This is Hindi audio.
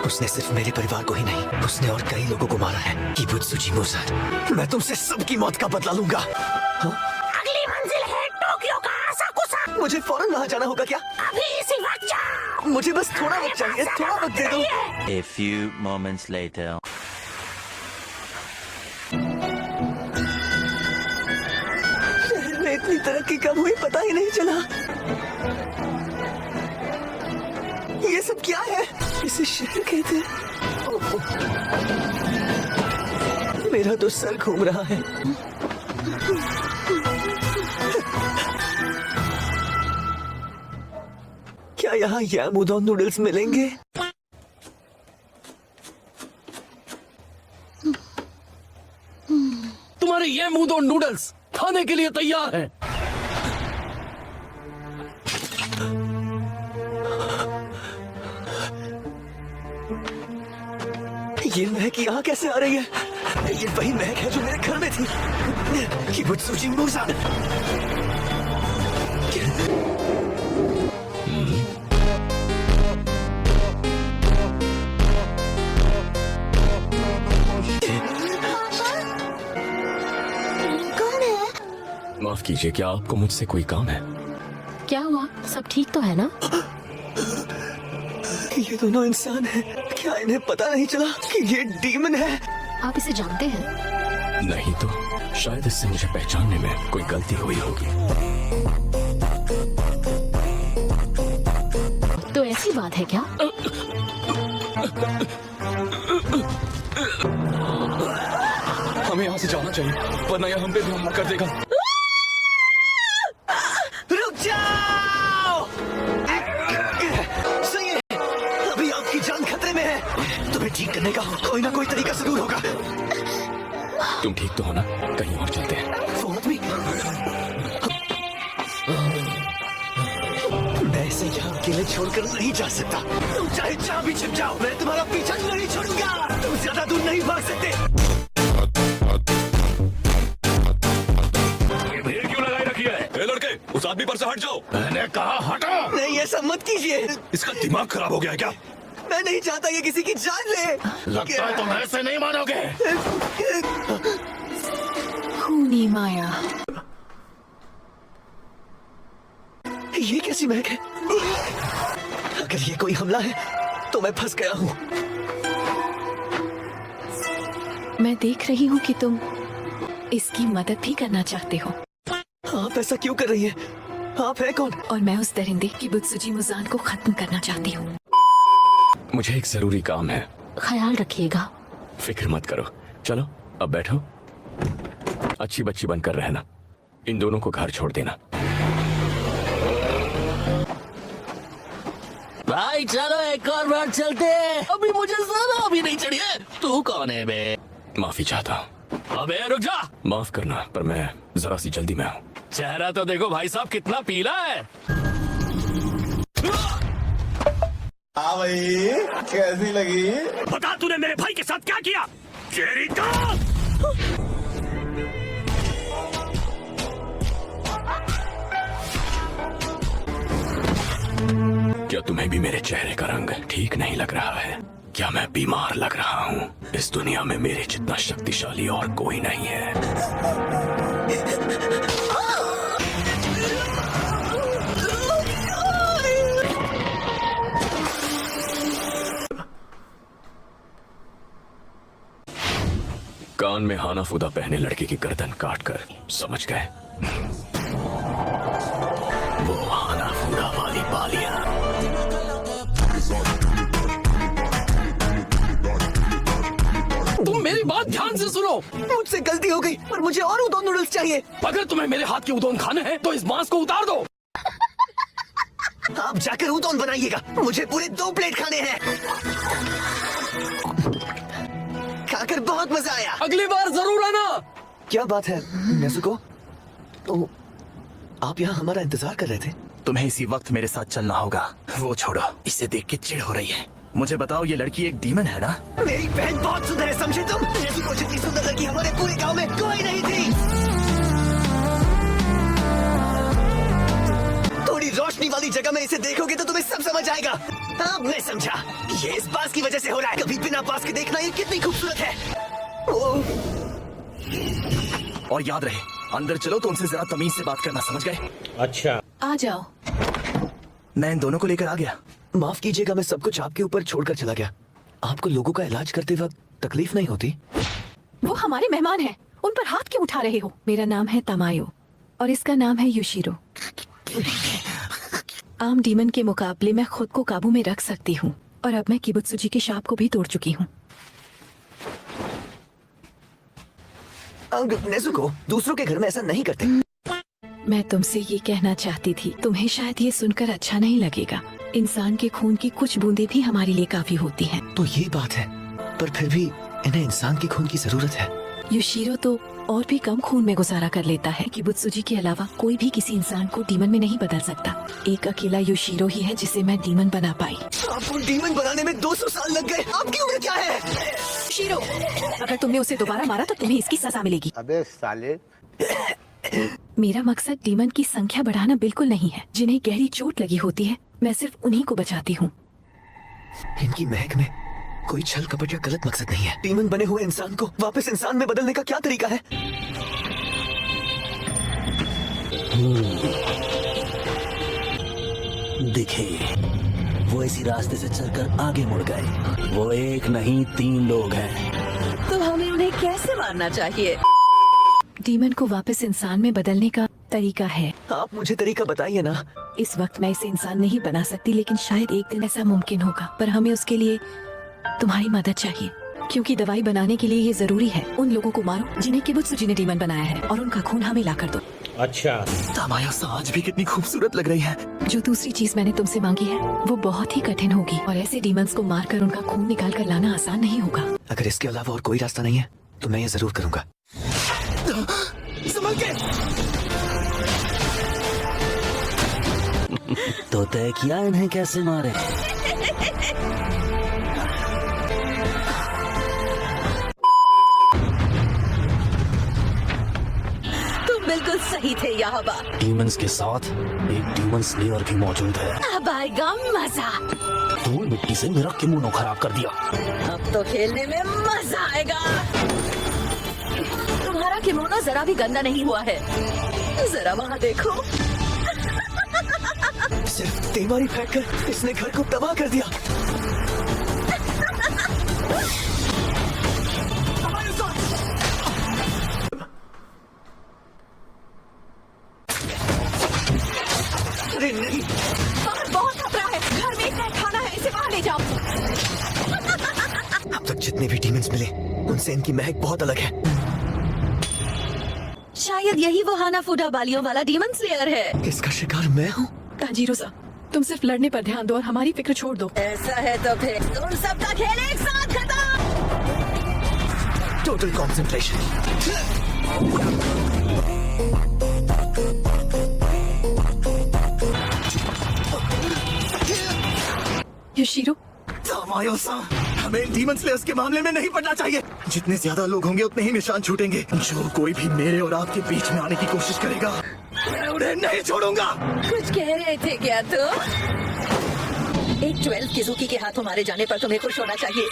उसने सिर्फ मेरे परिवार को ही नहीं, उसने और कई लोगों को मारा है। किबुत्सुजी मुसान, मैं तुमसे सबकी मौत का बदला लूंगा। अगली मंजिल है टोक्यो का आसाकुसा। मुझे फौरन वहाँ जाना होगा क्या? अभी इसी वक्त जाओ। मुझे बस थोड़ा वक्त चाहिए, थोड़ा वक्त दे दो। A few moments later. शहर में इतनी तरक्की कब हुई पता ही नहीं चला। ये सब क्या है? इसे शहर कहते हैं। मेरा तो सर घूम रहा है। क्या यहाँ याम उदोन नूडल्स मिलेंगे? तुम्हारे ये मूदो नूडल्स खाने के लिए तैयार हैं। ये महक यहाँ कैसे आ रही है? ये वही महक है जो मेरे घर में थी। किबुत्सुजी मुसान। कौन है? माफ कीजिए, क्या आपको मुझसे कोई काम है? क्या हुआ? सब ठीक तो है ना? ये दोनों इंसान हैं। क्या इन्हें पता नहीं चला कि ये डीमन है? आप इसे जानते हैं? नहीं तो शायद इससे मुझे पहचानने में कोई गलती हुई होगी। तो ऐसी बात है क्या? हमें यहाँ से जाना चाहिए वरना यह हम पे भी हमला कर देगा। रुक जाओ! सुनिए, अभी आपकी जान खतरे में है। तुम्हें ठीक करने का कोई ना कोई तरीका जरूर होगा। तुम ठीक तो हो ना? कहीं और चलते हैं। वो आदमी, मैं इसे यहाँ अकेले छोड़कर नहीं जा सकता। तुम चाहे जहाँ भी छिप जाओ, मैं तुम्हारा पीछा नहीं छोड़ूंगा। तुम ज्यादा दूर नहीं भाग सकते। ये भीड़ क्यों लगाई रखी है? ए लड़के, उस आदमी पर से हट जाओ। मैंने कहा हटो। नहीं, ऐसा मत कीजिए। इसका दिमाग खराब हो गया है क्या? मैं नहीं चाहता ये किसी की जान ले। लगता है तुम ऐसे नहीं मानोगे। खूनी माया। ये कैसी महक है? अगर ये कोई हमला है तो मैं फंस गया हूँ। मैं देख रही हूँ कि तुम इसकी मदद भी करना चाहते हो। आप ऐसा क्यों कर रही हैं? आप है कौन? और मैं उस दरिंदे किबुत्सुजी मुसान को खत्म करना चाहती हूँ। मुझे एक जरूरी काम है। ख्याल रखिएगा। फिक्र मत करो। चलो अब बैठो। अच्छी बच्ची बनकर रहना। इन दोनों को घर छोड़ देना। भाई चलो एक और बार चलते हैं। अभी मुझे जरा भी नहीं चढ़ी है। तू कौन है बे? माफी चाहता हूँ। अबे रुक जा। माफ करना, पर मैं जरा सी जल्दी में हूँ। चेहरा तो देखो भाई साहब कितना पीला है। हाँ भाई, कैसी लगी? बता तूने मेरे भाई के साथ क्या किया? तेरी तो क्या तुम्हें भी मेरे चेहरे का रंग ठीक नहीं लग रहा है? क्या मैं बीमार लग रहा हूँ? इस दुनिया में मेरे जितना शक्तिशाली और कोई नहीं है। कान में हानाफूदा पहने लड़के की गर्दन काटकर समझ गए? वो हानाफूदा वाली बालियां। तुम मेरी बात ध्यान से सुनो। मुझसे गलती हो गई, पर मुझे और उदोन नूडल्स चाहिए। अगर तुम्हें मेरे हाथ के उदोन खाने हैं तो इस मांस को उतार दो। आप जाकर उदोन बनाइएगा। मुझे पूरे 2 प्लेट खाने हैं। खाकर बहुत मजा आया। अगली बार जरूर आना। क्या बात है नेजुको? तो आप यहाँ हमारा इंतजार कर रहे थे? तुम्हें इसी वक्त मेरे साथ चलना होगा। वो छोड़ो, इसे देख के चिढ़ हो रही है। मुझे बताओ, ये लड़की एक डीमन है ना? मेरी बहन बहुत सुंदर है, समझे तुम? नेजुको जितनी सुंदर लड़की हमारे पूरे गांव में कोई नहीं थी। थोड़ी रोशनी वाली जगह में इसे देखोगे तो तुम्हें सब समझ आएगा। अब मैं समझा, ये इस बास की वजह से हो रहा है। कभी बिना बास के देखना ये कितनी खूबसूरत है। ओह, और याद रहे, अंदर चलो तो उनसे जरा तमीज से बात करना, समझ गए? अच्छा, आ जाओ। मैं इन दोनों को लेकर आ गया। माफ कीजिएगा, मैं सब कुछ आपके ऊपर छोड़कर चला गया। आपको लोगों का इलाज करते वक्त तकलीफ नहीं होती? वो हमारे मेहमान हैं, उन पर हाथ क्यों उठा रहे हो? मेरा नाम है तमायो और इसका नाम है युशिरो। आम डीमन के मुकाबले मैं खुद को काबू में रख सकती हूँ और अब मैं किबुत्सुजी के शाप को भी तोड़ चुकी हूँ। नेजुको, दूसरों के घर में ऐसा नहीं करते। मैं तुमसे ये कहना चाहती थी, तुम्हें शायद ये सुनकर अच्छा नहीं लगेगा। इंसान के खून की कुछ बूंदें भी हमारे लिए काफी होती हैं। तो ये बात है, पर फिर भी इन्हें इंसान के खून की जरूरत है। युशिरो तो और भी कम खून में गुजारा कर लेता है। किबुत्सुजी के अलावा कोई भी किसी इंसान को डीमन में नहीं बदल सकता। एक अकेला युशिरो ही है जिसे मैं डीमन बना पाई। आपको डीमन बनाने में 200 साल लग गए। आपकी उम्र क्या है? युशिरो, अगर तुमने उसे दोबारा मारा तो तुम्हें इसकी सजा मिलेगी। अबे साले। मेरा मकसद डीमन की संख्या बढ़ाना बिल्कुल नहीं है। जिन्हें गहरी चोट लगी होती है, मैं सिर्फ उन्हीं को बचाती हूँ। इनकी महक में कोई छल कपट या गलत मकसद नहीं है। डीमन बने हुए इंसान को वापस इंसान में बदलने का क्या तरीका है? दिखे, वो इसी रास्ते से चलकर आगे मुड़ गए। वो एक नहीं 3 लोग हैं। तो हमें उन्हें कैसे मारना चाहिए? डीमन को वापस इंसान में बदलने का तरीका है। आप मुझे तरीका बताइए ना। इस वक्त मैं इसे इंसान नहीं बना सकती, लेकिन शायद एक दिन ऐसा मुमकिन होगा। पर हमें उसके लिए तुम्हारी मदद चाहिए, क्योंकि दवाई बनाने के लिए ये जरूरी है। उन लोगों को मारो जिन्हें किबुत्सुजी ने डीमन बनाया है, और उनका खून हमें ला कर दो। अच्छा, तमायो आज भी कितनी खूबसूरत लग रही है। जो दूसरी चीज मैंने तुमसे मांगी है वो बहुत ही कठिन होगी, और ऐसे डीमंस को मारकर उनका खून निकाल कर लाना आसान नहीं होगा। अगर इसके अलावा और कोई रास्ता नहीं है तो मैं ये जरूर करूंगा। संभल के। तो तय किया इन्हें कैसे मारे? तुम बिल्कुल सही थे याहबा। डीमंस के साथ एक डीमन स्लेयर भी मौजूद है। अब आएगा मजा। धूल मिट्टी से मेरा किमोनो खराब कर दिया। अब तो खेलने में मजा आएगा। तुम्हारा किमोनो जरा भी गंदा नहीं हुआ है। जरा वहाँ देखो। सिर्फ तेमारी फेंककर इसने घर को तबाह कर दिया। अरे नहीं, बाहर बहुत खतरा है। घर में एक खाना है, इसे बाहर ले जाओ। अब तक जितने भी डीमंस मिले उनसे इनकी महक बहुत अलग है। शायद यही वो हानाफुडा बालियों वाला डीमन स्लेयर है। इसका शिकार मैं हूँ। ताजिरो-सा, तुम सिर्फ लड़ने पर ध्यान दो और हमारी फिक्र छोड़ दो। ऐसा है तो फिर तुम सबका खेल एक साथ खत्म। Total concentration. युशिरो, तमायो-सा, हमें इन डीमन स्लेयर्स के मामले में नहीं पड़ना चाहिए। जितने ज्यादा लोग होंगे उतने ही निशान छूटेंगे। जो कोई भी मेरे और आपके बीच में आने की कोशिश करेगा, मैं उन्हें नहीं छोड़ूंगा। कुछ कह रहे थे क्या तुम? एक 12 किजुकी के हाथों मारे जाने पर तुम्हें खुश होना चाहिए।